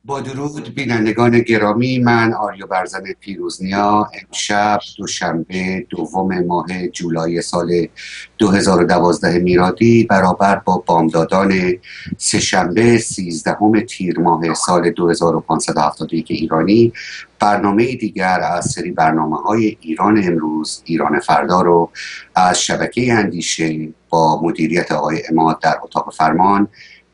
با درود بینندگان گرامی، من آریو برزن پیروزنیا امشب دوشنبه دوم ماه جولای سال 2012 میلادی برابر با بامدادان سه‌شنبه 13 تیر ماه سال 2571 ایرانی برنامه دیگر از سری برنامه‌های ایران امروز ایران فردا رو از شبکه اندیشه با مدیریت آقای عماد در اتاق فرمان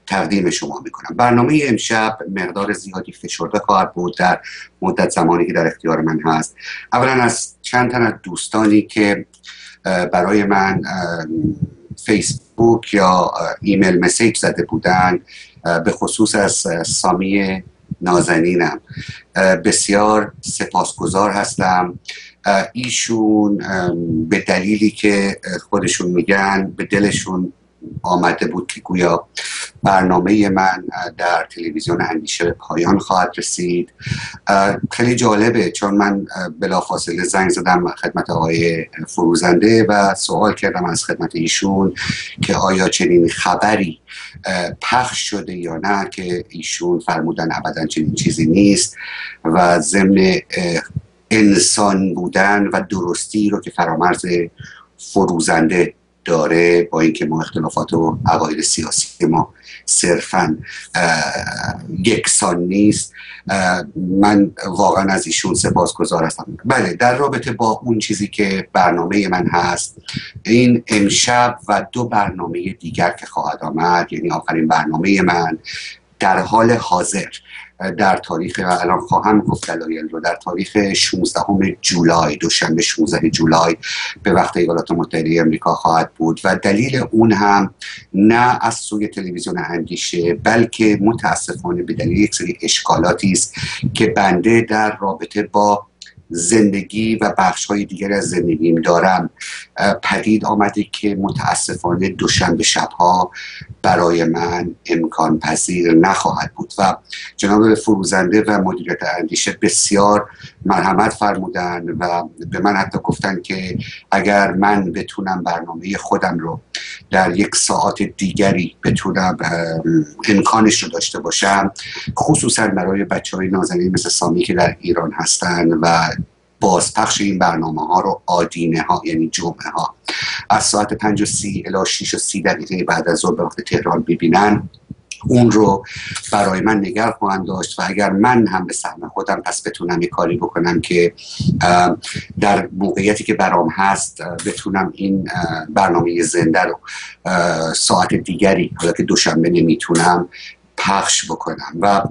تقدیم شما میکنم. برنامه امشب مقدار زیادی فشرده خواهد بود در مدت زمانی که در اختیار من هست. اولا از چند تن از دوستانی که برای من فیسبوک یا ایمیل مسیج زده بودن، به خصوص از سامی نازنینم بسیار سپاسگزار هستم. ایشون به دلیلی که خودشون میگن به دلشون آمده بود که گویا برنامه من در تلویزیون اندیشه به پایان خواهد رسید. خیلی جالبه، چون من بلافاصله زنگ زدم خدمت آقای فروزنده و سوال کردم از خدمت ایشون که آیا چنین خبری پخش شده یا نه، که ایشون فرمودن ابدا چنین چیزی نیست و ضمن انسان بودن و درستی رو که فرامرز فروزنده داره، با اینکه ما اختلافات و عقاید سیاسی ما صرفاً یکسان نیست، من واقعا از ایشون سپاسگزار هستم. بله، در رابطه با اون چیزی که برنامه من هست، این امشب و دو برنامه دیگر که خواهد آمد، یعنی آخرین برنامه من در حال حاضر در تاریخ، الان خواهم گفت دلایل رو، در تاریخ 16 جولای، دوشنبه 16 جولای به وقت ایالات متحده آمریکا خواهد بود و دلیل اون هم نه از سوی تلویزیون اندیشه، بلکه متاسفانه به دلیل یک سری اشکالاتی است که بنده در رابطه با زندگی و بخش‌های دیگر از زندگیم دارم پدید آمده که متاسفانه دوشنبه شب‌ها برای من امکان پذیر نخواهد بود و جناب فروزنده و مدیریت اندیشه بسیار مرحمت فرمودن و به من حتی گفتن که اگر من بتونم برنامه خودم رو در یک ساعت دیگری بتونم امکانش رو داشته باشم، خصوصا برای بچه‌های نازنین مثل سامی که در ایران هستن و بازپخش این برنامه ها رو آدینه ها، یعنی جمعه ها، از ساعت 5:30 الی 6:30 بعد از ظهر به وقت تهران ببینن، اون رو برای من نگه خواهند داشت و اگر من هم به سهم خودم پس بتونم یک کاری بکنم که در موقعیتی که برام هست بتونم این برنامه زنده رو ساعت دیگری، حالا که دوشنبه نمیتونم، پخش بکنم و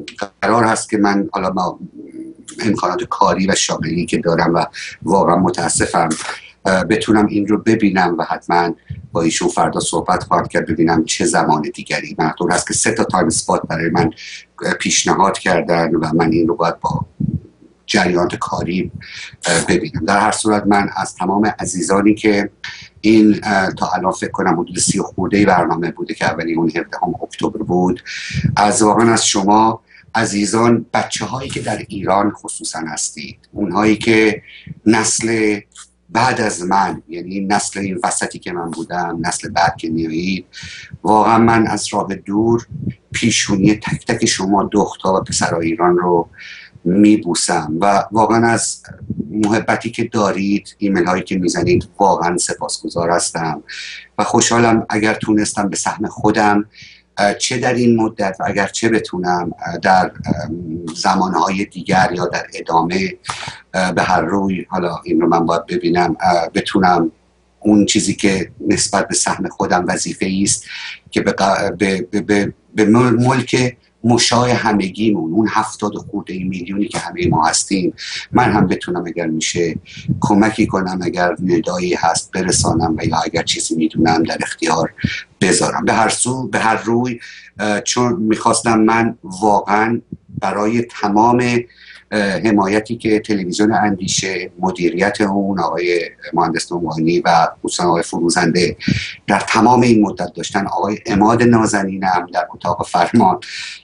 قرار هست که من حالا ما امکانات کاری و شاغلی که دارم و واقعا متاسفم بتونم این رو ببینم و حتما با ایشون فردا صحبت خواهد کرد ببینم چه زمان دیگری. مقدور هست که 3 تایم اسپات برای من پیشنهاد کردن و من این رو باید با جریانات کاری ببینم. در هر صورت من از تمام عزیزانی که این تا الان فکر کنم حدود 30 خورده برنامه بوده که اولی اون 17 اکتبر بود، واقعا از شما عزیزان، بچه هایی که در ایران خصوصا هستید، اونهایی که نسل بعد از من، یعنی نسل این وسطی که من بودم، نسل بعد که میایید، واقعا من از راه دور پیشونی تک تک شما دختر و پسرای ایران رو میبوسم و واقعا از محبتی که دارید، ایمیل هایی که میزنید، واقعا سپاسگزار هستم و خوشحالم اگر تونستم به سهم خودم چه در این مدت و اگر چه بتونم در زمانهای دیگر یا در ادامه به هر روی، حالا این رو من باید ببینم، بتونم اون چیزی که نسبت به سهم خودم وظیفه است که به ملک مشاع همگیمون، اون 70 خورده میلیونی که همه ما هستیم، من هم بتونم اگر میشه کمکی کنم، اگر ندایی هست برسانم و یا اگر چیزی میدونم در اختیار بذارم. به هر روی چون میخواستم من واقعا برای تمام حمایتی که تلویزیون اندیشه، مدیریت اون، آقای مهندس نومانی و خصوصا آقای فروزنده در تمام این مدت داشتن، آقای عماد نازنینم در اتاق فرمان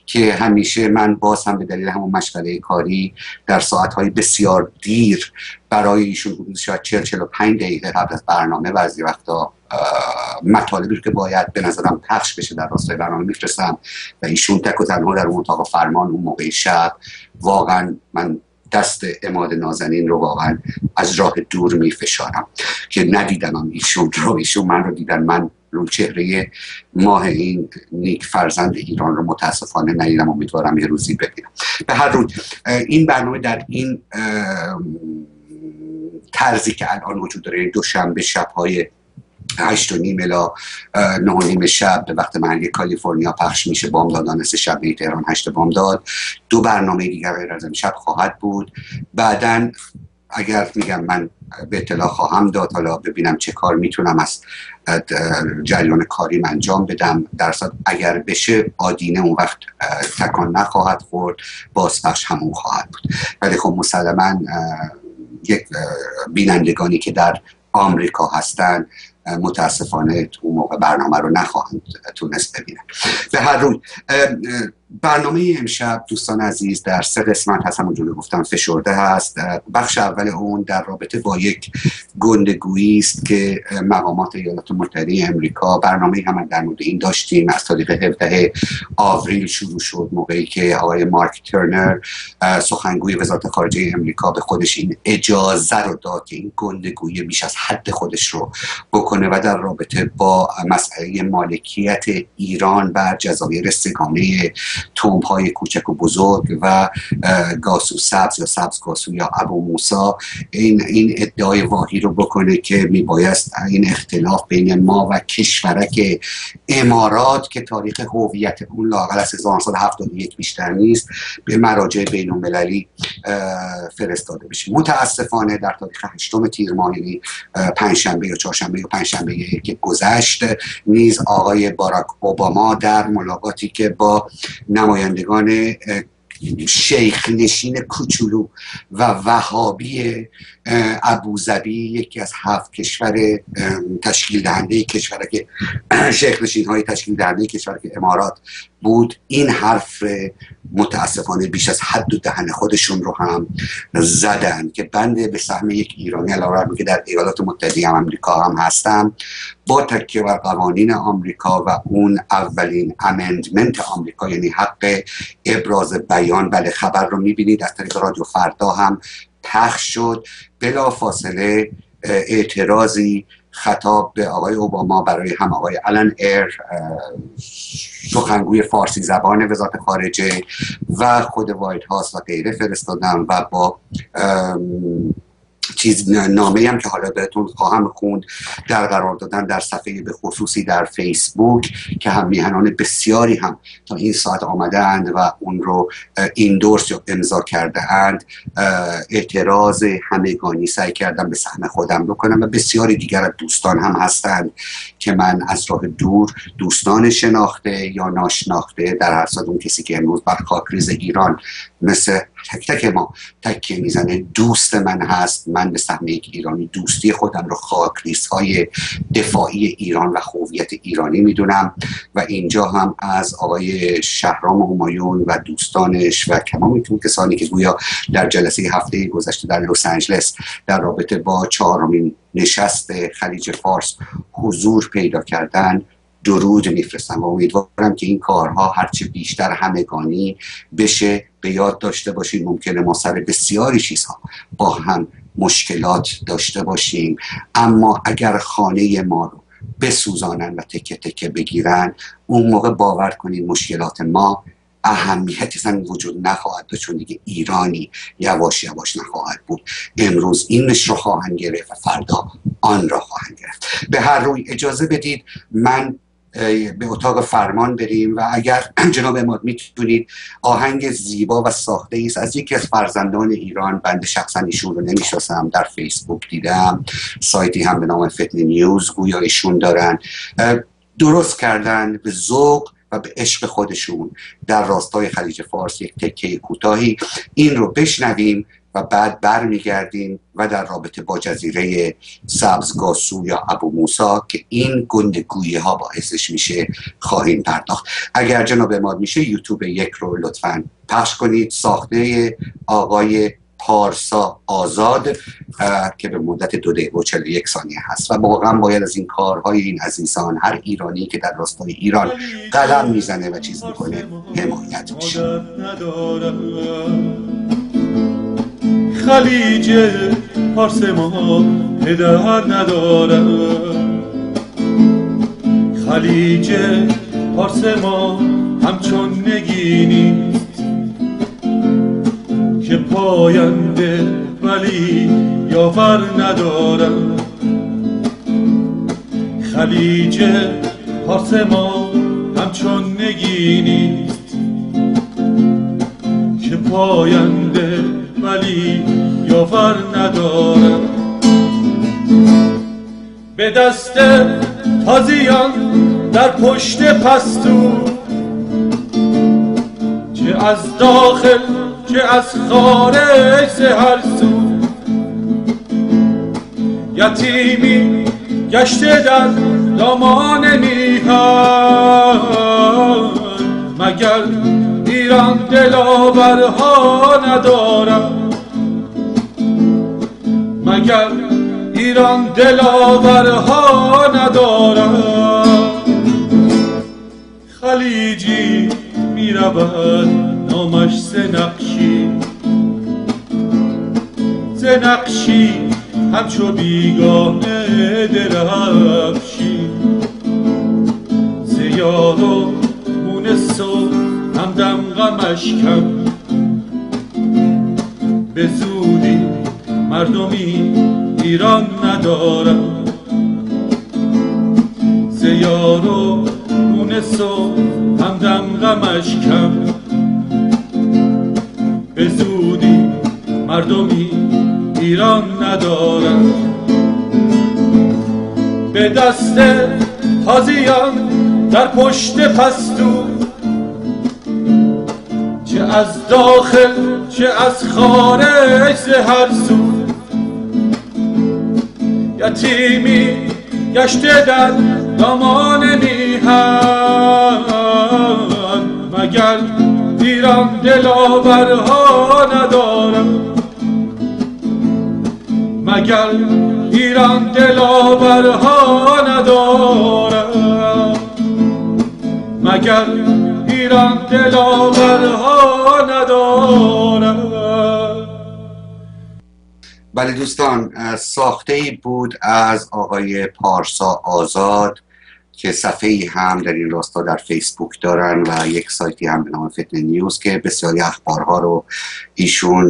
که همیشه من باز هم به دلیل همون مشغله کاری در ساعتهای بسیار دیر برای ایشون حدود شاید 40-45 دقیقه قبل از برنامه بعضی وقتا مطالبی که باید به نظرم پخش بشه در راستای برنامه میفرستم و ایشون تک و تنها در اون اتاق فرمان اون موقع شب واقعا من دست عماد نازنین رو واقعا از راه دور میفشارم که ندیدم ایشون رو، ایشون من رو دیدن، من رو چهره ماه این نیک فرزند ایران رو متاسفانه ندیدم، امیدوارم یه روزی ببینم. به هر روز این برنامه در این طرزی که الان وجود داره، دوشنبه شب‌های 8:30 الی 9:30 شب به وقت محلی کالیفرنیا پخش میشه. بامدادان سه شنبه تهران 8 بامداد. 2 برنامه دیگر غیر از امشب خواهد بود. بعداً اگر میگم من به اطلاع خواهم داد، حالا ببینم چه کار میتونم از جریان کاریم انجام بدم. درصد اگر بشه آدینه اون وقت تکان نخواهد خورد، بازپخش همون خواهد بود. ولی خب مسلما یک بینندگانی که در آمریکا هستن متاسفانه تو موقع برنامه رو نخواهند تونست ببینن. به هر روی برنامه امشب دوستان عزیز در 3 قسمت هست، همونجوری گفتم فشرده هست. بخش اول اون در رابطه با یک گندگویی است که مقامات ایالات متحده امریکا، برنامه هم در مورد این داشتیم، از تاریخ 17 آوریل شروع شد، موقعی که آقای مارک ترنر سخنگوی وزارت خارجه امریکا به خودش این اجازه رو داد که این گندگویی بیش از حد خودش رو بکنه و در رابطه با مسئله مالکیت ایران بر جزایر سگانه تومب‌های کوچک و بزرگ و گاسو سبز یا سبز گاسو یا ابو موسی این ادعای واهی رو بکنه که میبایست این اختلاف بین ما و کشورک امارات که تاریخ هویت اون لااقل از 1971 بیشتر نیست به مراجع بین المللی فرستاده بشه. متاسفانه در تاریخ 8 تیر ماه، یعنی پنجشنبه یا چهارشنبه یا پنجشنبه که گذشت، نیز آقای باراک اوباما در ملاقاتی که با نمایندگان شیخ نشین کوچولو و وهابی ابوظبی، یکی از 7 کشور تشکیل دهنده کشورک شیخ نشین های تشکیل دهنده کشورک امارات بود، این حرف متاسفانه بیش از حد و دهن خودشون رو هم زدن که بنده به سهم یک ایرانی علاوه که در ایالات متحده آمریکا هم هستم، با تکیه بر قوانین آمریکا و اون اولین امندمنت آمریکا، یعنی حق ابراز بیان، بله خبر رو میبینید از طریق رادیو فردا هم پخش شد، بلا فاصله اعتراضی خطاب به آقای اوباما برای هم آقای آلن ایر سخنگوی فارسی زبان وزارت خارجه و خود وایت هاوس و غیره فرستادن و با نامه هم که حالا بهتون خواهم خوند در قرار دادن در صفحه به خصوصی در فیسبوک که هم میهنان بسیاری هم تا این ساعت آمدند و اون رو ایندورس یا امضا کرده اند. اعتراض همگانی سعی کردم به سهم خودم بکنم و بسیاری دیگر از دوستان هم هستند که من از راه دور، دوستان شناخته یا ناشناخته، در هر صورت اون کسی که امروز بر خاکریز ایران مثل تک تک ما تکیه میزنه دوست من هست، من به سهم یک ایرانی دوستی خودم رو خاکریزهای دفاعی ایران و هویت ایرانی میدونم و اینجا هم از آقای شهرام همایون و دوستانش و تمام کسانی که گویا در جلسه هفته گذشته در لس آنجلس در رابطه با 4مین نشست خلیج فارس حضور پیدا کردن درود میفرستم و امیدوارم که این کارها هرچه بیشتر همگانی بشه. به یاد داشته باشید ممکنه ما سر بسیاری چیزها با هم مشکلات داشته باشیم، اما اگر خانه ما رو بسوزانن و تکه تکه بگیرن، اون موقع باور کنید مشکلات ما اهمیتی اصلا وجود نخواهد داشت، چون دیگه ایرانی یواش یواش نخواهد بود. امروز این مش رو خواهند گرفت و فردا آن را خواهند گرفت. به هر روی اجازه بدید من به اتاق فرمان بریم و اگر جناب عماد میتونید آهنگ زیبا و ساخته ایست از یکی از فرزندان ایران، بنده شخصا ایشون رو نمیشناسم، در فیسبوک دیدم، سایتی هم به نام فتن نیوز گویا ایشون دارن، درست کردن به ذوق و به عشق خودشون در راستای خلیج فارس یک تکه کوتاهی. این رو بشنویم و بعد برمیگردیم و در رابطه با جزیره سبزگاسو یا ابو موسی که این گندگویی ها باعثش میشه خواهیم پرداخت. اگر جناب عماد میشه یوتیوب یک رو لطفاً پخش کنید، ساخته آقای پارسا آزاد که به مدت 2 دقیقه و 41 ثانیه هست و واقعا باید از این کارهای این عزیزان، هر ایرانی که در راستای ایران قلم میزنه و چیز میکنه، حمایت میشه. خلیج پارس ما پدر ندارد، خلیج پارس ما همچون نگینی که پاینده ولی یاور ندارد، خلیج پارس ما همچون نگینی که پاینده ولی یاور ندارد. به دست تازیان در پشت پستو، چه از داخل چه از خارج ز هر سو، یتیمی گشته در دامان میهن، مگر ایران دلاورها ندارد، مگر ایران دلاورها ندارد. خلیجی میرود نامش زنقشی، زنقشی همچو بیگانه درفشی، زیاد و مونس و همدم غمش کم، به زودی مردمی ایران ندارد، زیاد و مونس و همدم غمش کم، به زودی مردمی ایران ندارد. به دست تازیان در پشت پستو، چه از داخل چه از خارج ز هر سو، یتیمی گشته در دامان میهن، مگر ایران دلاورها ندارد، مگر ایران دلاورها ندارد، مگر ایران دلاورها ندارد. بله دوستان، ساخته‌ای بود از آقای پارسا آزاد که صفحه‌ای هم در این راستا در فیسبوک دارن و یک سایتی هم به نام فتنه نیوز که بسیاری اخبارها رو ایشون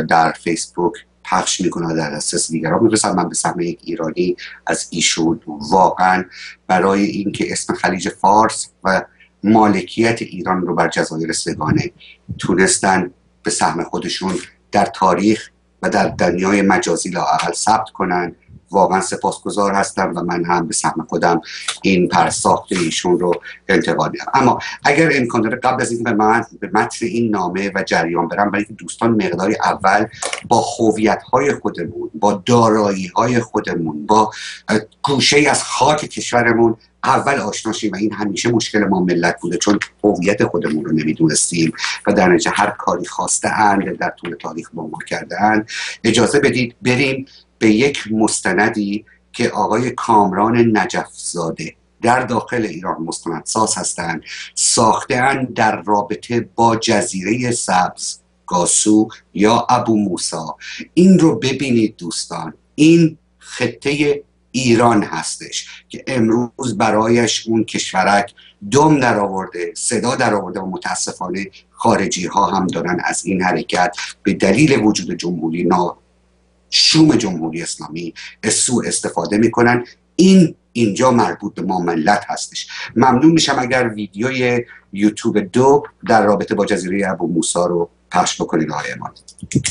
در فیسبوک پخش میکنه، در دسترس دیگران میرسن. من به سهم یک ایرانی از ایشون واقعا برای اینکه اسم خلیج فارس و مالکیت ایران رو بر جزایر سگانه تونستن به سهم خودشون در تاریخ و در دنیای مجازی لااقل ثبت کنن، واقعا سپاسگزار هستم و من هم به سهم خودم این پرساخت ایشون رو انتقاد میدم. اما اگر امکان داره قبل از اینکه من به متن این نامه و جریان برم، برای اینکه دوستان مقداری اول با هویت‌های خودمون، با دارایی‌های خودمون، با گوشه از خاک کشورمون اول آشنا شیم و این همیشه مشکل ما ملت بوده، چون هویت خودمون رو نمیدونستیم و در نتیجه هر کاری خواسته اند در طول تاریخ با ما کرده اند. اجازه بدید بریم به یک مستندی که آقای کامران نجفزاده در داخل ایران مستندساز هستند، ساخته‌اند در رابطه با جزیره سبز، گاسو یا ابو موسی. این رو ببینید دوستان، این خطه ایران هستش که امروز برایش اون کشورک دم در آورده، صدا در آورده و متاسفانه خارجی ها هم دارن از این حرکت به دلیل وجود جمهوری شوم جمهوری اسلامی سوء استفاده میکنن. اینجا مربوط به ما ملت هستش. ممنون میشم اگر ویدیوی یوتیوب 2 در رابطه با جزیره ابو موسی رو پخش بکنید آقای اماد.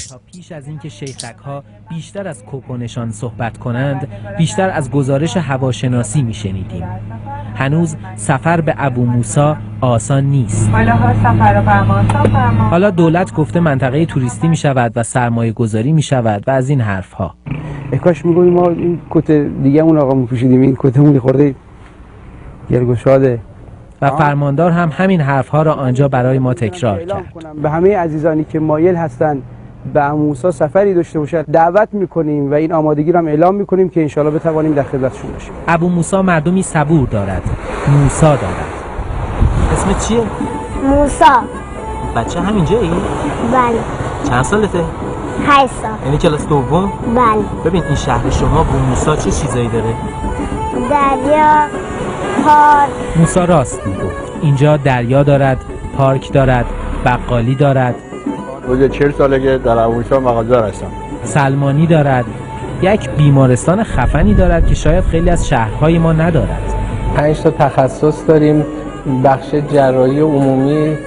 تا پیش از اینکه شیخک‌ها بیشتر از کوکونشان صحبت کنند، بیشتر از گزارش هواشناسی میشنیدیم. هنوز سفر به ابو موسی آسان نیست. حالا دولت گفته منطقه توریستی می شود و سرمایه گذاری می شود و از این حرف ها. کاش میگوییم ما این کت دیگه اون آقا میپوشیدیم، این کتمون خورده گرگشاده. و فرماندار هم همین حرف ها را آنجا برای ما تکرار کرد. به همه عزیزانی که مایل هستند به ابو موسی سفری داشته باشد دعوت میکنیم و این آمادگی رو هم اعلام میکنیم که انشالله بتوانیم در خدمتشون باشیم. ابو موسی مردمی صبور دارد، موسی دارد. اسمت چیه؟ موسی. بچه همینجایی؟ بله. چند سالته؟ 8 سال. یعنی کلاس دوم؟ بله. ببین این شهر شما با موسی چه چیزایی داره؟ دریا، پارک. موسی راست میگفت. اینجا دریا دارد، پارک دارد، بقالی دارد. حدود 40 ساله که در ابو موسی مغازه‌دار هستم. سلمانی دارد. یک بیمارستان خفنی دارد که شاید خیلی از شهرهای ما ندارد. 5 تا تخصص داریم، بخش جراحی عمومی،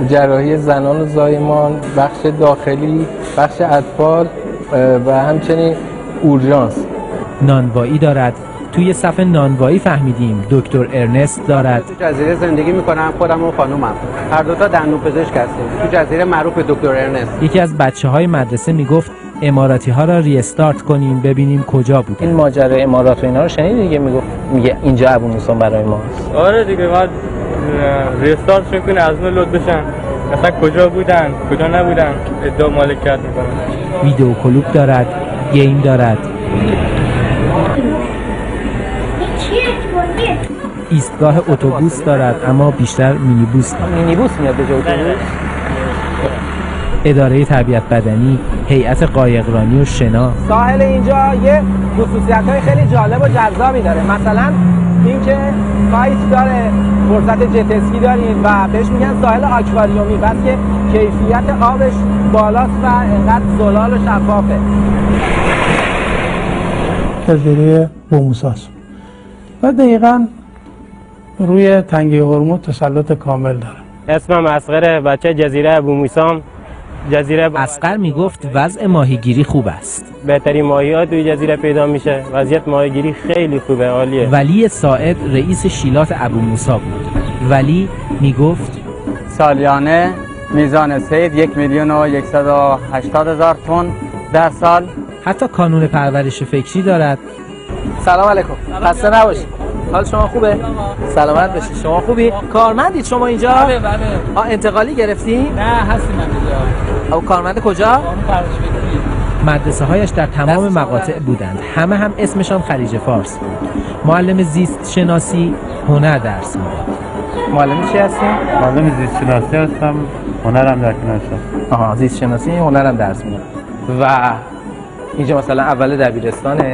جراحی زنان و زایمان، بخش داخلی، بخش اطفال و همچنین اورژانس. نانوایی دارد. توی صف نانوایی فهمیدیم دکتر ارنست دارد. تو جزیره زندگی میکنم، خودم و خانومم هر دوتا دندونپزشک هستیم تو جزیره معروف به دکتر ارنست. یکی از بچه‌های مدرسه میگفت اماراتی ها را ریستارت کنیم ببینیم کجا بودن. این ماجرا امارات و اینا رو شنیدی دیگه؟ میگه اینجا ابو موسی برای ماست. آره دیگه بعد ریستارت کنه از نو لود بشن مثلا کجا بودن کجا نبودن ادعا مالکیت میکنن. ویدیو کلوب دارد، گیم دارد. ایستگاه اتوبوس دارد اما بیشتر مینیبوس دارد. مینیبوس میاد به جای اتوبوس. اداره تربیت بدنی، هیئت قایقرانی و شنا. ساحل اینجا یه خصوصیت‌های خیلی جالب و جذابی داره. مثلا اینکه کایت داره، فرصت جت اسکی داریم و بهش میگن ساحل آکواریومی، بس که کیفیت آبش بالاست و انقدر زلال و شفافه. جزیره ابو موسی و دقیقاً روی تنگه هرمز تسلط کامل داره. اسمم اصغره، بچه جزیره ابو موسی. جزیره اصغر میگفت وضع ماهیگیری خوب است. بهترین ماهی‌ها توی جزیره پیدا میشه. وضعیت ماهیگیری خیلی خوبه، عالیه. ولی ساعد رئیس شیلات ابو موسی بود. ولی میگفت سالیانه میزان صید 1,180,000 تن در سال. حتی کانون پرورش فکری دارد. سلام علیکم. خسته نباشید. حال شما خوبه؟ سلامت باشید. شما خوبی؟ کارمندید شما اینجا؟ بله بله. انتقالی گرفتی؟ نه هستیم اینجا. او کارمند کجا؟ مدرسه هایش در تمام مقاطع بودند. همه هم اسمشان خلیج فارس بود. معلم زیست شناسی هنر درس میداد. معلم چی هستی؟ معلم زیست شناسی هستم، هنرم در کنار هستم. آها، زیست شناسی هنرم درس میدم. و اینجا مثلا اول دبیرستانه،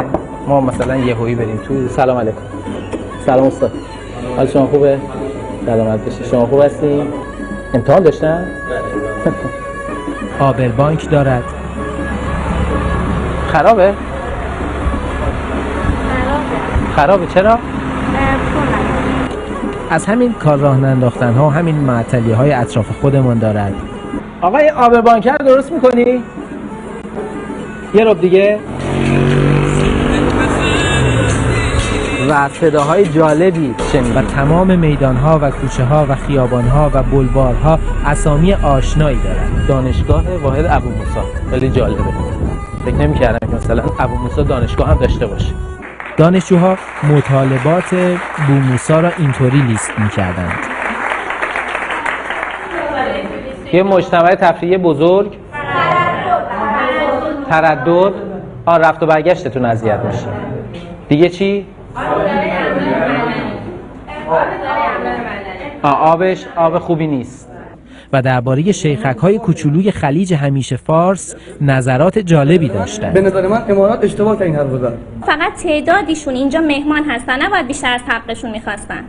ما مثلا یهویی بریم تو. سلام علیکم. سلام استاد. حال شما خوبه؟ سلامت باشید. شما خوب هستی؟ امتحان داشتن؟ آبربانک دارد. خرابه؟ خرابه چرا؟ از همین کار راه ننداختن ها و همین معطلی های اطراف خودمان دارد. آقا این آبربانک رو درست میکنی؟ یه رب دیگه. و صداهای جالبی شنید. و تمام میدانها و کوچه ها و خیابانها و بلوارها اسامی آشنایی دارد. دانشگاه واحد ابو موسی خیلی جالبه. فکر نمی‌کردم که مثلا ابو موسی دانشگاه هم داشته باشه. دانشجوها مطالبات ابو موسی را اینطوری لیست می‌کردند. یه مجتمع تفریحی بزرگ، تردد، رفت و برگشتتون اذیت میشه. دیگه چی؟ آبش آب خوبی نیست. و درباره شیخک‌های کوچولوی خلیج همیشه فارس نظرات جالبی داشتند. به نظر من امارات اشتباه کردن حرف زدن. فقط تعدادیشون اینجا مهمان هستن، نباید بیشتر از حقشون میخواستن.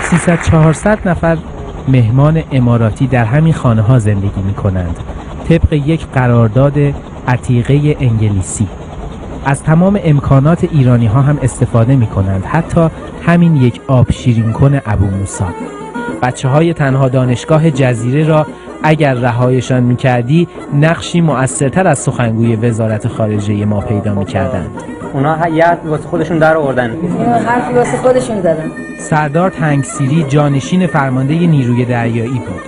300-400 نفر مهمان اماراتی در همین خانه ها زندگی می کنند طبق یک قرارداد عتیقه انگلیسی. از تمام امکانات ایرانی ها هم استفاده می کنند، حتی همین یک آب شیرین کن ابو موسی. بچه های تنها دانشگاه جزیره را اگر رهایشان می کردی نقشی مؤثرتر از سخنگوی وزارت خارجه ما پیدا می کردند. اونا یه حرفی واسه خودشون در آوردن. حرفی واسه خودشون زدن. سردار تنگسیری جانشین فرمانده نیروی دریایی بود.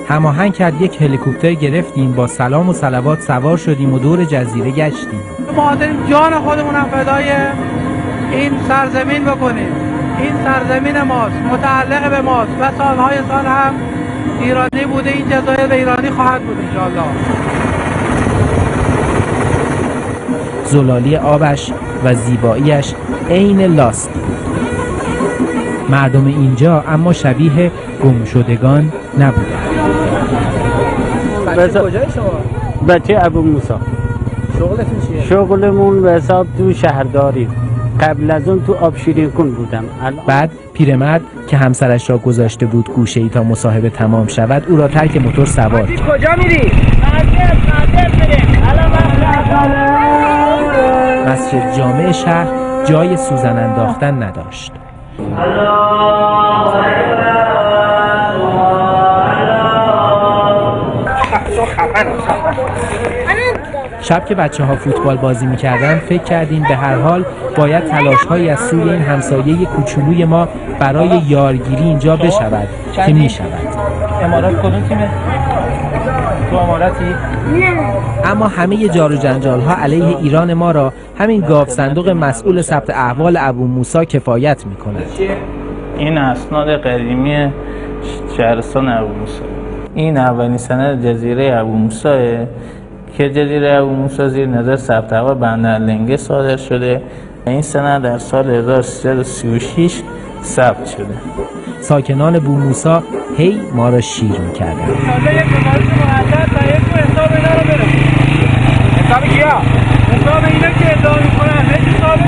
هماهنگ کرد یک هلیکوپتر گرفتیم، با سلام و صلوات سوار شدیم و دور جزیره گشتیم. ما داریم جان خودمون هم فدای این سرزمین بکنیم. این سرزمین ماست، متعلق به ماست و سالهای سال هم ایرانی بوده این جزایر و ایرانی خواهد بود انشاءالله. زلالی آبش و زیباییش عین لاست. مردم اینجا اما شبیه گمشدگان نبودند. بچه کجای شما؟ بچه ابو موسی. شغلتون چیه؟ شغلمون به حساب تو شهرداری. قبل از اون تو آب شیرین کن بودم. بعد پیرمرد که همسرش را گذاشته بود گوشه‌ای تا مصاحبه تمام شود او را ترک موتور سوار کرد. کجا میری؟ مسجد جامع شهر جای سوزن انداختن نداشت. شب که بچه‌ها فوتبال بازی می‌کردن فکر کردیم به هر حال باید تلاش‌هایی از سوی این همسایه کوچولوی ما برای یارگیری اینجا بشود که می‌شود. امارات کدوم تیمه؟ تو اماراتی؟ اما همه جار و جنجال‌ها علیه ایران ما را همین گاو صندوق مسئول ثبت احوال ابو موسی کفایت می‌کند. این اسناد قدیمی شهرستان ابو موسی. این اولین سند جزیره ابو موسی که جزیره ابو موسی زیر نظر ثبت احوال بندر لنگه صادر شده. این سند در سال 1336 ثبت شده. ساکنان بو موسی هی ما را شیر می‌کردند. حساب کیا؟ حساب اینا که ادعا میکنن هیچ ثابت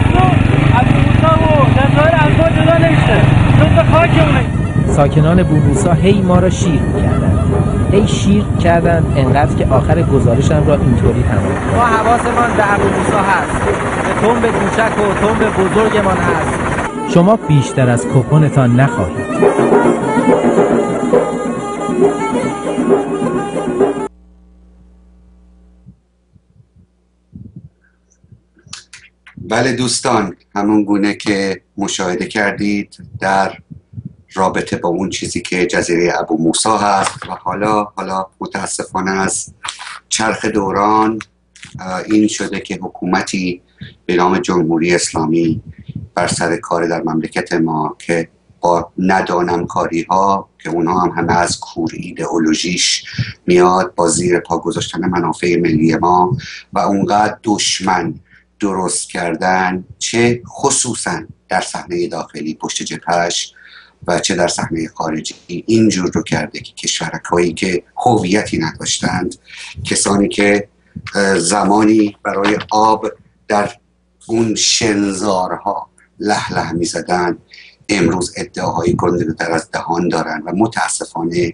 ابو موسی و جزایر انفال جدا نمیشه. جزء خاک اونه. ساکنان بو موسی هی ما را شیر می‌کردند. هی شیر کردند انقدر که آخر گزارشم را اینطوری تمام کردند. ما حواسمان به ابو موسی هست. به تنب کوچک و تنب بزرگمان هست. شما بیشتر از کپونتان نخواهید. بله دوستان، همون گونه که مشاهده کردید در رابطه با اون چیزی که جزیره ابو موسی هست و حالا متاسفانه از چرخ دوران این شده که حکومتی به نام جمهوری اسلامی بر سر کار در مملکت ما که با ندانمکاری ها که اونها هم همه از کور ایدئولوژیش میاد با زیر پا گذاشتن منافع ملی ما و اونقدر دشمن درست کردن، چه خصوصا در صحنه داخلی پشت جبهش و چه در صحنه خارجی، اینجور رو کرده که کشورهایی که هویتی نداشتند، کسانی که زمانی برای آب در اون شنزارها له می زدن، امروز ادعاهای گنده‌تر از دهان دارن و متاسفانه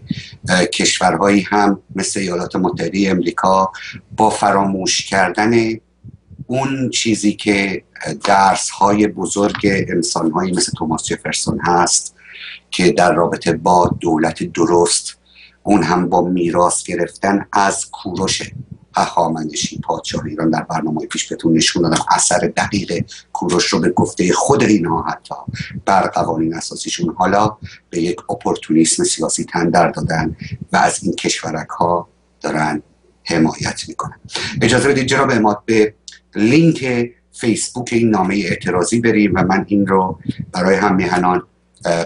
کشورهایی هم مثل ایالات متحده امریکا با فراموش کردن اون چیزی که درس‌های بزرگ انسان‌هایی مثل توماس جفرسون هست که در رابطه با دولت درست، اون هم با میراث گرفتن از کوروش هخامنشی پادشاه ایران، در برنامه پیش بهتون نشون دادم اثر دقیق کوروش رو به گفته خود اینها حتی بر قوانین اساسیشون حالا به یک اپورتونیسم سیاسی تن در دادن و از این کشورک ها دارن حمایت میکنن. اجازه بدید جناب عماد به لینک فیسبوک این نامه اعتراضی بریم و من این رو برای هم میهنان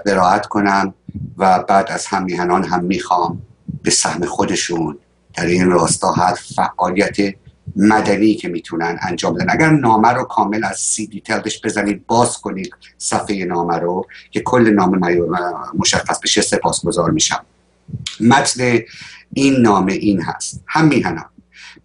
قرائت کنم و بعد از هم میهنان هم میخوام به سهم خودشون در این راستا هر فعالیت مدنی که میتونن انجام بدن. اگر نامه رو کامل از سی دیتیلش بزنید، باز کنید صفحه نامه رو که کل نامه مشخص بشه، سپاسگزار میشم. متن این نامه این هست: هم میهنان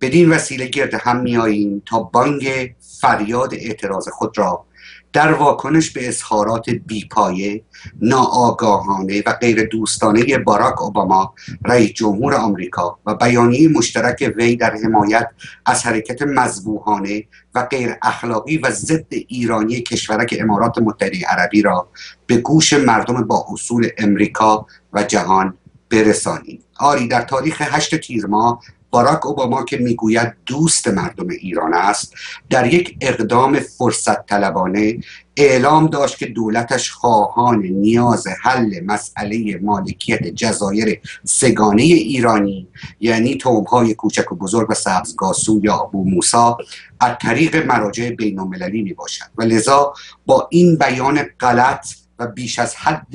بدین وسیله گرد هم میاییم تا بانگ فریاد اعتراض خود را در واکنش به اظهارات بیپایه، ناآگاهانه و غیر دوستانه باراک اوباما رئیس جمهور آمریکا و بیانیه مشترک وی در حمایت از حرکت مذبوحانه و غیر اخلاقی و ضد ایرانی کشورک امارات متحده عربی را به گوش مردم با اصول امریکا و جهان برسانیم. آری در تاریخ 8 تیر ماه باراک اوباما که میگوید دوست مردم ایران است، در یک اقدام فرصت طلبانه اعلام داشت که دولتش خواهان نیاز حل مسئله مالکیت جزایر سگانه ایرانی، یعنی تومهای کوچک و بزرگ و سبزگاسو یا ابو موسی، از طریق مراجع بین المللی می باشد و لذا با این بیان غلط و بیش از حد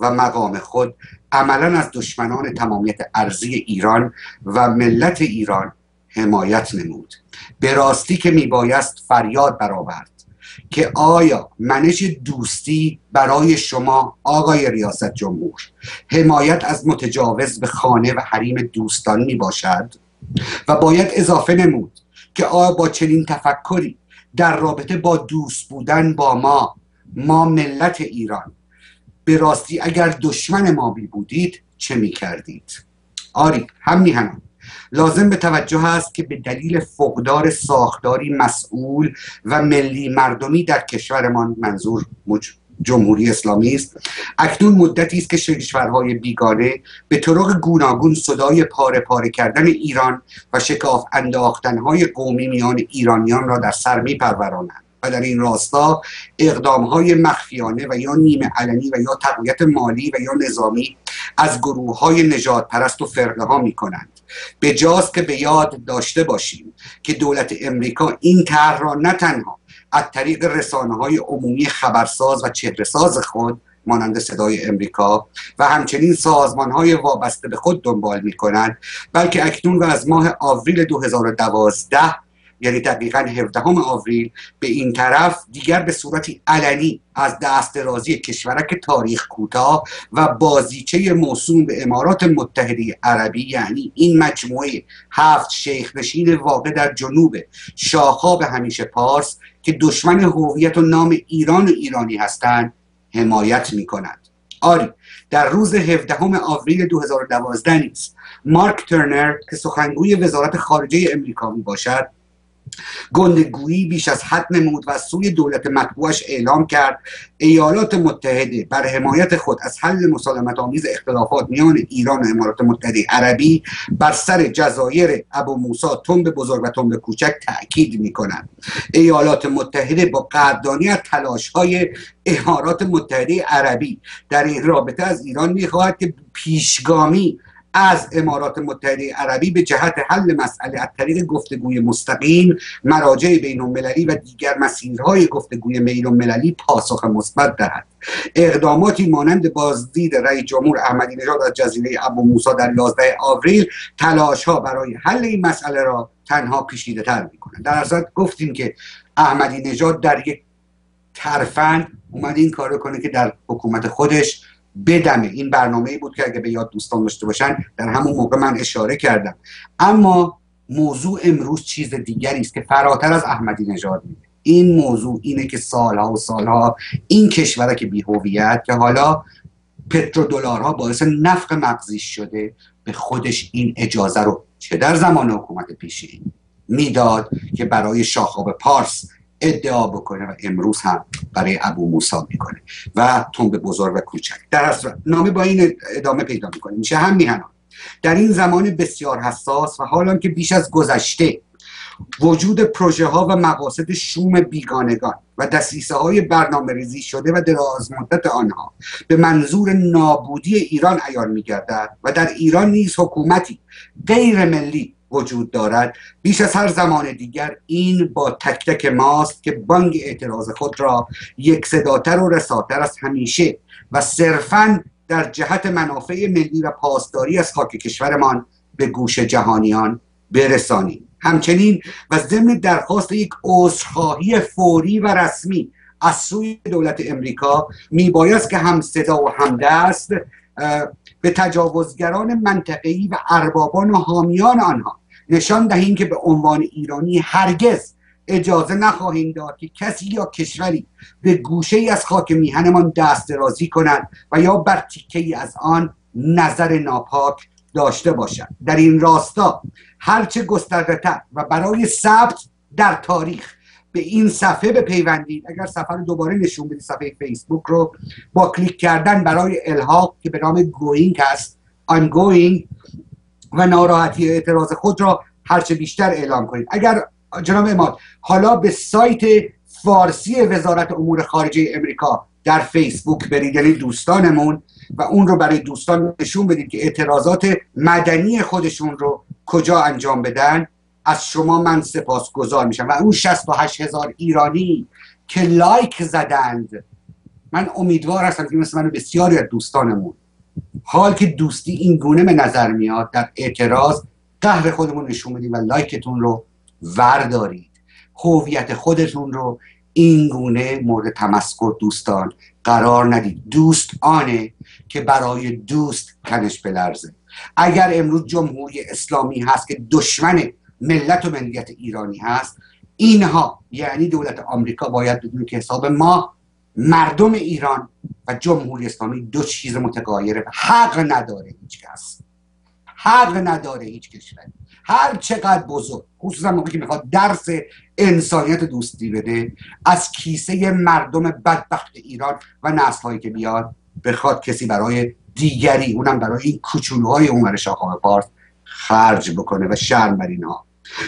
و مقام خود عملا از دشمنان تمامیت ارضی ایران و ملت ایران حمایت نمود. به راستی که میبایست فریاد برآورد که آیا منش دوستی برای شما آقای ریاست جمهور حمایت از متجاوز به خانه و حریم دوستان می باشد؟ و باید اضافه نمود که آیا با چنین تفکری در رابطه با دوست بودن با ما ملت ایران به راستی اگر دشمن ما بی بودید چه می کردید؟ آری هم میهنم لازم به توجه است که به دلیل فقدار ساختاری مسئول و ملی مردمی در کشورمان، منظور جمهوری اسلامی است، اکنون مدتی است که کشورهای بیگانه به طرق گوناگون صدای پاره پاره کردن ایران و شکاف انداختنهای قومی میان ایرانیان را در سر میپرورانند و در این راستا اقدامهای مخفیانه و یا نیمه علنی و یا تقویت مالی و یا نظامی از گروههای نژاد پرست و فرقه ها می کنند. به جاست که به یاد داشته باشیم که دولت امریکا این طرح را نه تنها از طریق رسانه‌های عمومی خبرساز و چهره‌ساز خود مانند صدای امریکا و همچنین سازمان‌های وابسته به خود دنبال می‌کنند، بلکه اکنون و از ماه آوریل 2012 یعنی دقیقاً 17 آوریل به این طرف دیگر به صورتی علنی از دست درازی کشورک تاریخ کوتاه و بازیچه موسوم به امارات متحده عربی، یعنی این مجموعه 7 شیخ نشین واقع در جنوب شاخاب همیشه پارس که دشمن هویت و نام ایران و ایرانی هستند حمایت می کنند. آری در روز 17 آوریل 2012 نیز مارک ترنر که سخنگوی وزارت خارجه امریکا می باشد گندگویی بیش از حد نمود و از سوی دولت مطبوعش اعلام کرد ایالات متحده بر حمایت خود از حل مسالمت آمیز اختلافات میان ایران و امارات متحده عربی بر سر جزایر ابو موسی تنب بزرگ و تنب کوچک تأکید می کند. ایالات متحده با قدردانی از تلاش‌های امارات متحده عربی در این رابطه از ایران می‌خواهد که پیشگامی از امارات متحده عربی به جهت حل مسئله از طریق گفتگوی مستقیم، مراجع بین‌المللی و دیگر مسیرهای گفتگوی بین‌المللی پاسخ مثبت دهد. اقداماتی مانند بازدید رئیس جمهور احمدی نژاد از جزیره ابو موسی در 11 آوریل تلاش‌ها برای حل این مسئله را تنها پیچیده‌تر می‌کند. در اصل گفتیم که احمدی نژاد در یک ترفند اومد این کارو کنه که در حکومت خودش بدمه. این برنامه‌ای بود که اگه به یاد دوستان داشته باشن در همون موقع من اشاره کردم. اما موضوع امروز چیز دیگری است که فراتر از احمدی نژاد میره. این موضوع اینه که سالها و سالها این کشور که بی‌هویت که حالا پترودلارها باعث نفق مغزیش شده به خودش این اجازه رو چه در زمان حکومت پیشین میداد که برای شاخاب پارس ادعا بکنه و امروز هم برای ابو موسی میکنه و تنب بزرگ و کوچک. در اصل نامه با این ادامه پیدا میکنه. میشه هم میهنم در این زمان بسیار حساس و حالا که بیش از گذشته وجود پروژه ها و مقاصد شوم بیگانگان و دسیسه های برنامه ریزی شده و دراز مدت آنها به منظور نابودی ایران عیان میگردد و در ایران نیز حکومتی غیر ملی وجود دارد، بیش از هر زمان دیگر این با تک تک ماست که بانگ اعتراض خود را یک صداتر و رساتر از همیشه و صرفاً در جهت منافع ملی و پاسداری از خاک کشورمان به گوش جهانیان برسانیم. همچنین و ضمن درخواست یک عذرخواهی فوری و رسمی از سوی دولت امریکا میبایست که هم صدا و همدست به تجاوزگران منطقه‌ای و اربابان و حامیان آنها نشان دهیم که به عنوان ایرانی هرگز اجازه نخواهیم داد که کسی یا کشوری به گوشه‌ای از خاک میهنمان دست درازی کنند و یا بر تیکه‌ای از آن نظر ناپاک داشته باشد. در این راستا هرچه گسترده‌تر و برای ثبت در تاریخ به این صفحه بپیوندید. اگر صفحه رو دوباره نشون بدید، صفحه فیسبوک رو با کلیک کردن برای الحاق که به نام گوینگ هست، I'm going، و ناراحتی اعتراض خود را هرچه بیشتر اعلام کنید. اگر جناب اماد حالا به سایت فارسی وزارت امور خارجه امریکا در فیسبوک برید، یعنی دوستانمون، و اون رو برای دوستان نشون بدید که اعتراضات مدنی خودشون رو کجا انجام بدن، از شما من سپاسگزار میشم. و اون 68,000 ایرانی که لایک زدند من امیدوار هستم که مثل من بسیاری از دوستانمون، حال که دوستی این گونه به نظر میاد، در اعتراض قهر خودمون نشون بدیم و لایکتون رو وردارید، هویت خودتون رو این گونه مورد تمسخر دوستان قرار ندید. دوست آنه که برای دوست تنش بلرزه. اگر امروز جمهوری اسلامی هست که دشمن ملت و ملیت ایرانی هست، اینها یعنی دولت آمریکا باید بدونه که حساب ما مردم ایران و جمهوری اسلامی دو چیز متغایره و حق نداره هیچ کس، حق نداره هیچ کشور هر چقدر بزرگ، خصوصا موقعی که میخواد درس انسانیت دوستی بده، از کیسه مردم بدبخت ایران و نسل‌هایی که بیاد بخواد کسی برای دیگری، اونم برای این کوچولوهای اونور شاخه‌های پارس خرج بکنه و شرم بر اینها.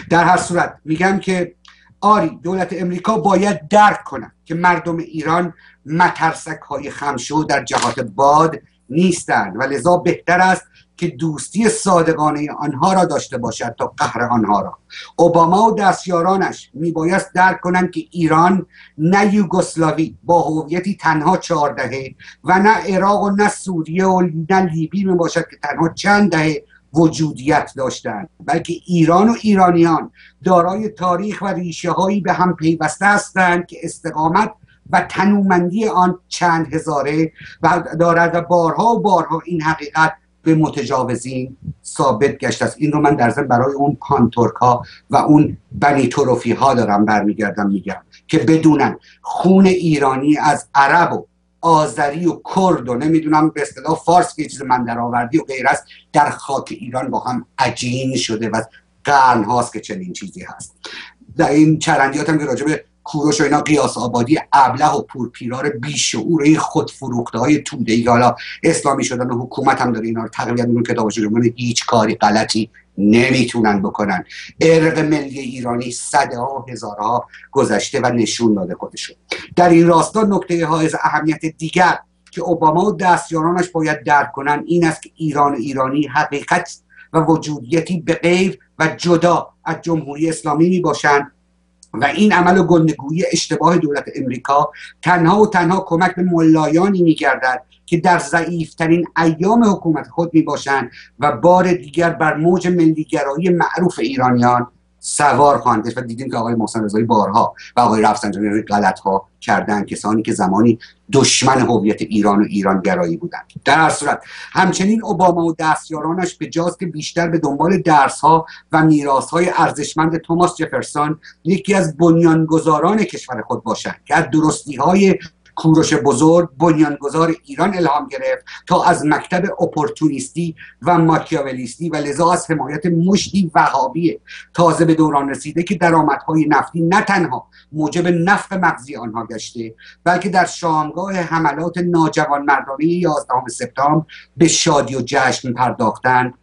در هر صورت میگم که آری دولت امریکا باید درک کنه که مردم ایران مترسک های خمشو در جهات باد نیستند و لذا بهتر است که دوستی صادقانه آنها را داشته باشد تا قهر آنها را. اوباما و دستیارانش میبایست درک کنند که ایران نه یوگسلاوی با هویتی تنها 4 دهه و نه عراق و نه سوریه و نه لیبی میباشد که تنها چند دهه وجودیت داشتند، بلکه ایران و ایرانیان دارای تاریخ و ریشه هایی به هم پیوسته هستند که استقامت و تنومندی آن چند هزاره و دارد و بارها و بارها این حقیقت به متجاوزین ثابت گشته است. این رو من در ضمن برای اون پانتورک ها و اون بنی تروفی ها دارم برمیگردم میگم که بدونن خون ایرانی از عرب و آذری و کرد و نمیدونم به اصطلاح فارس که چیز من در آوردی و غیر است در خاک ایران با هم عجین شده و قرن هاست که چنین چیزی هست. در این چرندیات هم که راجع به کوروش و اینا قیاس آبادی ابله و پورپیرار بیشعور این خودفروخته های توده‌ای که حالا اسلامی شدن و حکومت هم داره اینا رو تقویت میکنه، کتاباشو میکنه، هیچ کاری غلطی نمیتونن بکنن. ارق ملی ایرانی صدها هزارها گذشته و نشون داده خودشو. در این راستا نکته حائز اهمیت دیگر که اوباما و دستیارانش باید درک کنن این است که ایران و ایرانی حقیقت و وجودیتی به غیر و جدا از جمهوری اسلامی میباشند و این عمل و گندگویی اشتباه دولت امریکا تنها و تنها کمک به ملایانی میگردد که در ضعیفترین ایام حکومت خود میباشند و بار دیگر بر موج ملیگرایی معروف ایرانیان سوار خواهند گشت. و دیدیم که آقای محسن رضایی بارها و آقای رفسنجانی غلط ها کردن، کسانی که زمانی دشمن هویت ایران و ایرانگرایی بودند. در هر صورت همچنین اوباما و دستیارانش به جاست که بیشتر به دنبال درس ها و میراث های ارزشمند توماس جفرسون، یکی از بنیانگذاران کشور خود باشند که از درستی های کوروش بزرگ بنیانگذار ایران الهام گرفت تا از مکتب اپورتونیستی و ماکیاولیستی و لذا از حمایت مشتی وهابی تازه به دوران رسیده که درآمدهای نفتی نه تنها موجب نفت مغزی آنها گشته بلکه در شامگاه حملات ناجوانمردانه 11 سپتامبر به شادی و جشن پرداختند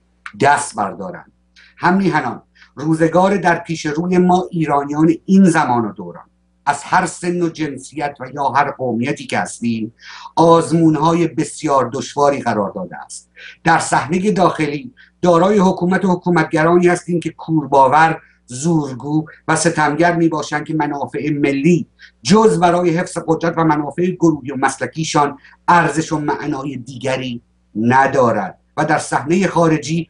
دست بردارند. هم میهنان روزگار در پیش روی ما ایرانیان این زمان و دوران از هر سن و جنسیت و یا هر قومیتی که هستیم آزمونهای بسیار دشواری قرار داده است. در صحنه داخلی دارای حکومت و حکومتگرانی هستیم که کورباور، زورگو و ستمگر می باشند که منافع ملی جز برای حفظ قدرت و منافع گروهی و مسلکیشان ارزش و معنای دیگری ندارد. و در صحنه خارجی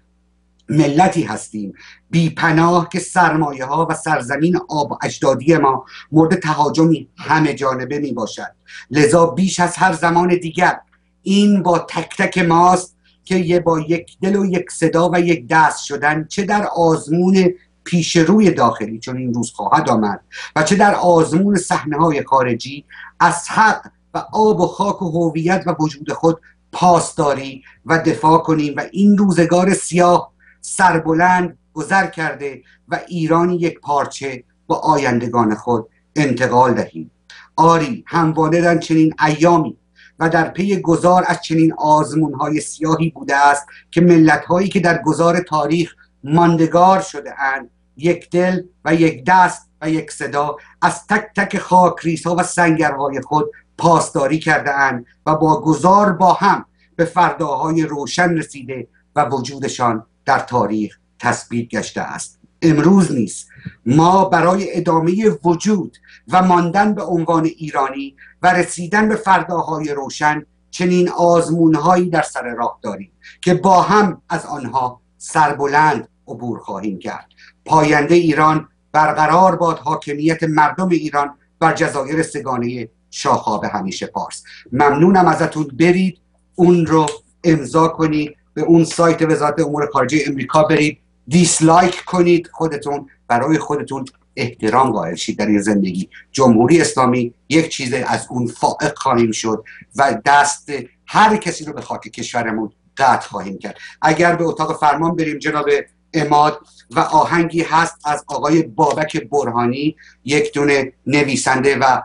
ملتی هستیم بی پناه که سرمایه ها و سرزمین آب و اجدادی ما مورد تهاجمی همه جانبه می باشد. لذا بیش از هر زمان دیگر این با تک تک ماست که با یک دل و یک صدا و یک دست شدن چه در آزمون پیش روی داخلی چون این روز خواهد آمد و چه در آزمون صحنه های خارجی از حق و آب و خاک و هویت و وجود خود پاسداری و دفاع کنیم و این روزگار سیاه سربلند گذر کرده و ایرانی یک پارچه با آیندگان خود انتقال دهیم. آری همواره در چنین ایامی و در پی گذار از چنین آزمونهای سیاهی بوده است که ملت‌هایی که در گذار تاریخ ماندگار شده اند یک دل و یک دست و یک صدا از تک تک خاکریزها و سنگرهای خود پاسداری کرده اند و با گذار با هم به فرداهای روشن رسیده و وجودشان در تاریخ تثبیت گشته است. امروز نیست. ما برای ادامه وجود و ماندن به عنوان ایرانی و رسیدن به فرداهای روشن چنین آزمونهایی در سر راه داریم که با هم از آنها سربلند عبور خواهیم کرد. پاینده ایران برقرار باد، حاکمیت مردم ایران بر جزایر سگانه شاهخواب همیشه پارس. ممنونم ازتون، برید اون رو امضا کنید، به اون سایت وزارت امور خارجه امریکا برید، دیسلایک کنید، خودتون برای خودتون احترام قائل شید در این زندگی. جمهوری اسلامی یک چیز از اون فائق خواهیم شد و دست هر کسی رو به خاک کشورمون قطع خواهیم کرد. اگر به اتاق فرمان بریم جناب عماد، و آهنگی هست از آقای بابک برهانی، یک دونه نویسنده و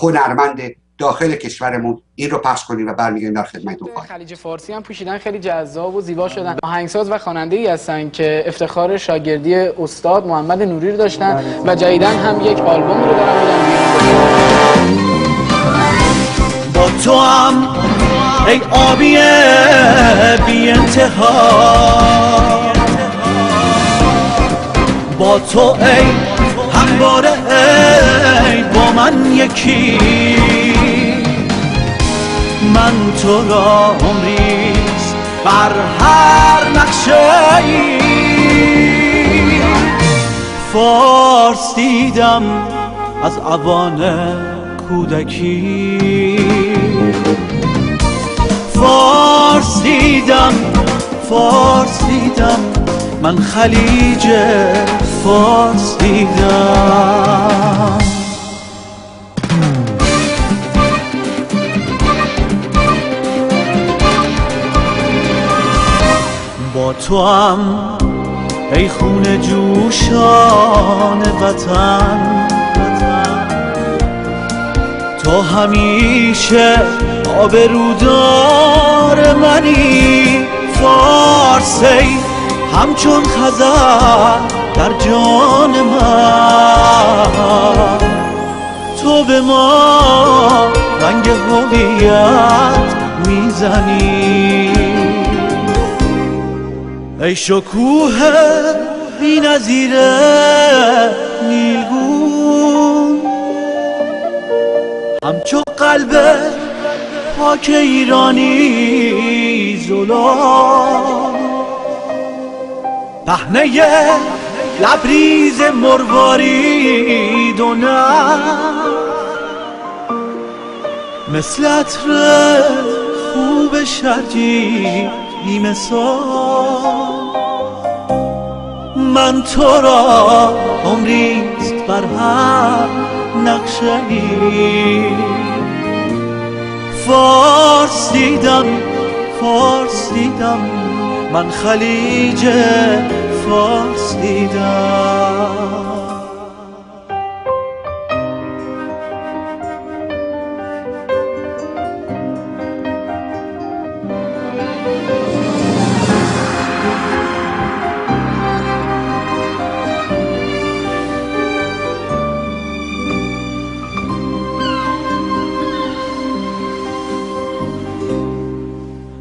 هنرمند داخل کشورمون، این رو پخش کنیم و برمیگردیم در خدمتتون. خلیج فارسی هم پوشیدن، خیلی جذاب و زیبا شدن. آهنگساز و خواننده‌ای هستن که افتخار شاگردی استاد محمد نوری رو داشتن و جدیداً هم یک آلبوم رو دارن میدن. با تو هم ای آبی بی انتها، با تو ای همواره ای با من یکی، من تو را عمریست بر هر نقشه‌ای فارس دیدم از اوان کودکی، فارس دیدم من خلیج فارس دیدم. با تو هم ای خون جوشان وطن، تو همیشه آبرودار منی، فارسی همچون خزر در جان من، تو به ما رنگ هویت میزنی، ای شکوه بی‌نظیر نیلگون، همچو قلب پاک ایرانی زلال، پهنه لبریز مروارید و نه، مثل عطر خوب شرجی بی مثال، من تو را عمریست بر هر نقشه‌ای فارس دیدم من خلیج فارس دیدم.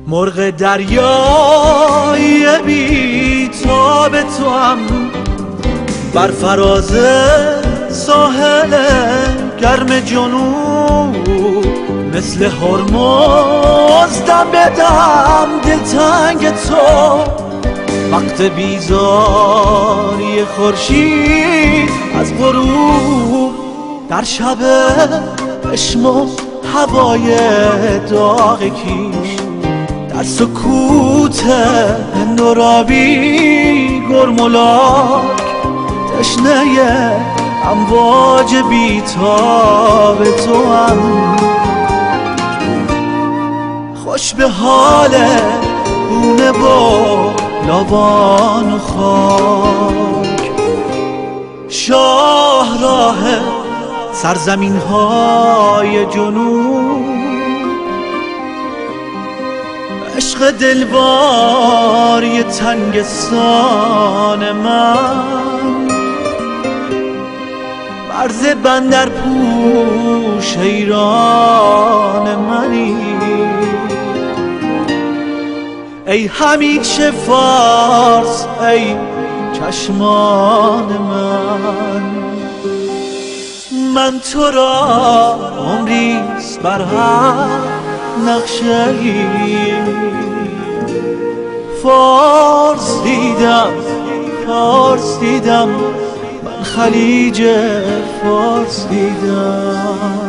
مرغ دریای بی تاب تو هم بر فراز ساحل گرم جنوب، مثل هرمز دم به دم دلتنگ تو، وقت بیزاری خورشید از غروب، در شب چشم و هوای داغ کیش، در سکوت نورابی گرمولاک، تشنه امواج بیتاب تو هم، خوش به حال گونه با لاوان و خاک، شاهراه سرزمین های جنوب، عشق دلواری تنگستان من، مرز بندر پوش ایران منی، ای همیشه فارس ای چشمان من تو را عمریست بر هر نقشه‌ای فارس دیدم من خلیج فارس دیدم.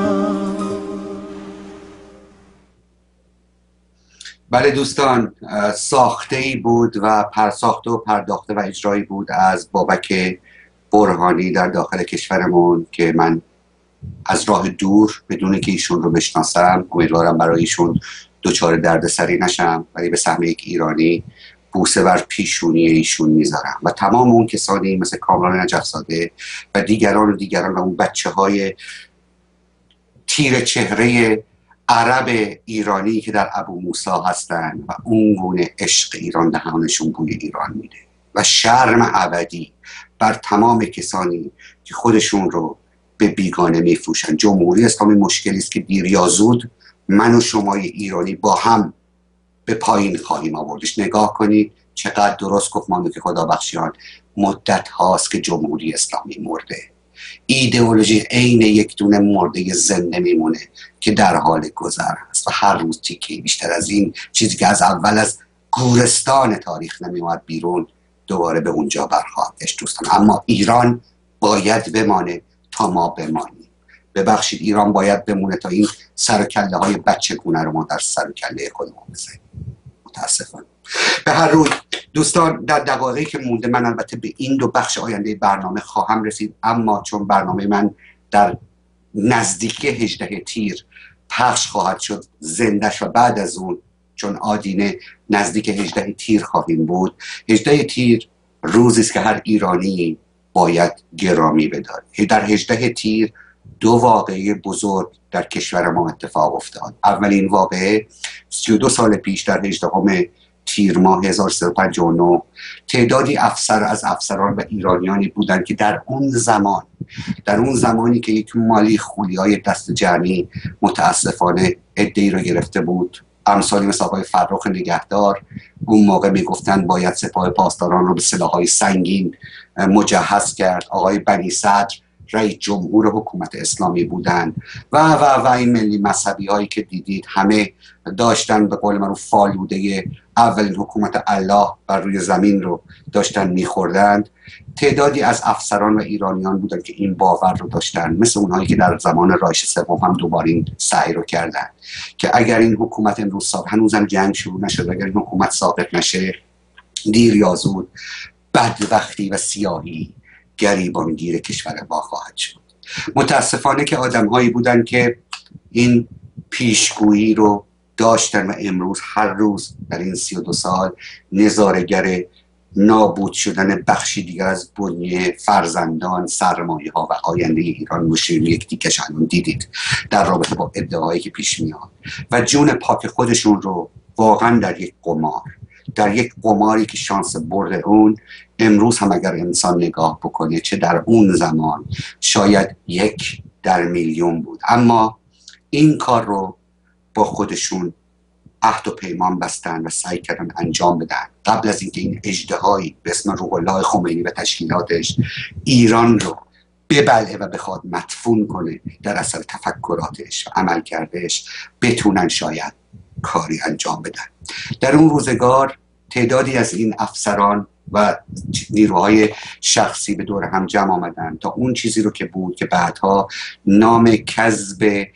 بله دوستان، ساخته‌ای بود و پرساخته و پرداخته و اجرایی بود از بابک برهانی در داخل کشورمون که من از راه دور بدون که ایشون رو بشناسم، امیدوارم برای ایشون دچار دردسری نشم، ولی به سهم یک ایرانی بوسه بر پیشونی ایشون میذارم و تمام اون کسانی مثل کامران نجف‌زاده و دیگران و اون بچه‌های تیر چهره عرب ایرانی که در ابو موسی هستن و اون گونه عشق ایران دهانشون بوی ایران میده و شرم ابدی بر تمام کسانی که خودشون رو به بیگانه میفروشن. جمهوری اسلامی مشکلی است که دیر یا زود من و شمای ایرانی با هم به پایین خواهیم آوردش. نگاه کنید چقدر درست گفت مانوک خدابخشیان، مدت هاست که جمهوری اسلامی مرده، ایدئولوژی عین یک دونه مرده زنده میمونه که در حال گذر است و هر روز تیکه بیشتر از این چیزی که از اول از گورستان تاریخ نمیومد بیرون دوباره به اونجا برخواهد گشت دوستان. اما ایران باید بمانه تا ما بمانیم. ببخشید، ایران باید بمونه تا این سر و کله های بچگونه رو ما در سر و کله خودمون بزنیم. متاسفانه. به هر روی دوستان، در دقایقی که مونده من البته به این دو بخش آینده برنامه خواهم رسید، اما چون برنامه من در نزدیکی 18 تیر پخش خواهد شد زندش و بعد از اون چون آدینه نزدیک 18 تیر خواهیم بود، 18 تیر روزی است که هر ایرانی باید گرامی بداره. در 18 تیر دو واقعه بزرگ در کشور ما اتفاق افتاد. اولین واقعه 32 سال پیش در 18 تیر ماه 1359 تعدادی افسر از افسران و ایرانیانی بودند که در اون زمانی که یک مالی خولیای دست جمعی متاسفانه عده‌ای رو گرفته بود، امثالی مثل آقای فرخ نگهدار اون موقع میگفتن باید سپاه پاسداران رو به سلاح‌های سنگین مجهز کرد، آقای بنی صدر رئیس جمهور حکومت اسلامی بودند و این ملی مذهبی هایی که دیدید همه داشتن به قول معروف فالوده اولین حکومت الله بر روی زمین رو داشتن میخوردند. تعدادی از افسران و ایرانیان بودن که این باور رو داشتن، مثل اونهایی که در زمان رایش سوم هم دوباره این سعی رو کردن که اگر این حکومت امروز هنوزم جنگ شروع نشد، اگر این حکومت ساقط نشه دیر یا زود بدبختی و سیاهی گریبانگیر کشور ما خواهد شد. متاسفانه که آدم‌هایی بودن که این پیشگویی رو داشتن و امروز هر روز در این 32 سال نظاره‌گر نابود شدن بخشی دیگر از بنیه فرزندان، سرمایه ها و آینده ایران مشیر یک تیکش الان دیدید در رابطه با ادعاهایی که پیش میاد و جون پاک خودشون رو واقعا در یک قماری که شانس برد اون امروز هم اگر انسان نگاه بکنه چه در اون زمان شاید 1 در میلیون بود. اما این کار رو با خودشون عهد و پیمان بستن و سعی کردن انجام بدن قبل از اینکه این اژدهایی به اسم روح الله خمینی و تشکیلاتش ایران رو ببلعه و بخواد مدفون کنه در اثر تفکراتش و عمل کردش، بتونن شاید کاری انجام بدن. در اون روزگار تعدادی از این افسران و نیروهای شخصی به دور هم جمع آمدن تا اون چیزی رو که بود که بعدها نام کذب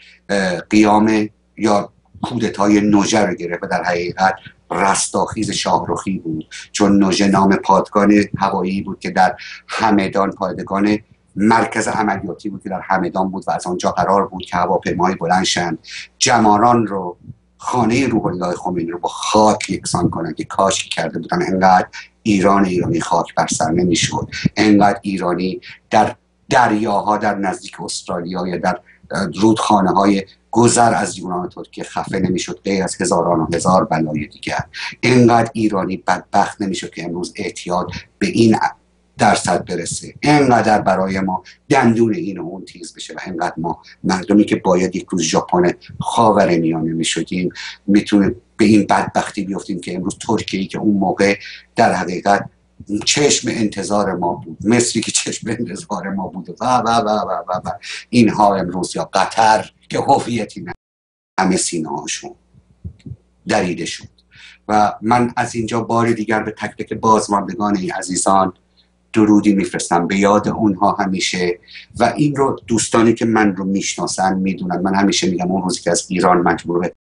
قیام یا کودتای نوژه رو گرفت و در حقیقت رستاخیز شاهرخی بود، چون نوژه نام پادگان هوایی بود که در همدان، پادگان مرکز عملیاتی بود که در همدان بود و از آنجا قرار بود که هواپیمای بلند شن جماران رو، خانه روح الله خمینی رو با خاک یکسان کنن که کاش کرده بودن انقدر ایرانی خاک بر سر نمیشد، انقدر ایرانی در دریاها در نزدیک استرالیا یا در رودخانه های گذر از یونان و ترکیه خفه نمیشد، غیر از هزاران و هزار بلای دیگر. اینقدر ایرانی بدبخت نمیشد که امروز اعتیاد به این درصد برسه، اینقدر برای ما دندون این و اون تیز بشه و اینقدر ما مردمی که باید یک روز ژاپن خاورمیانه میشدیم میتونه به این بدبختی بیفتیم که امروز ترکیه‌ای که اون موقع در حقیقت چشم انتظار ما بود، مصری که چشم انتظار ما بود و اینها امروز، یا قطر که هویتی نه، همه سینه هاشون دریده شد. و من از اینجا بار دیگر به تک تک بازماندگان این عزیزان درودی میفرستم به یاد اونها همیشه. و این رو دوستانی که من رو میشناسن میدونن، من همیشه میگم اون روزی که از ایران مجبور به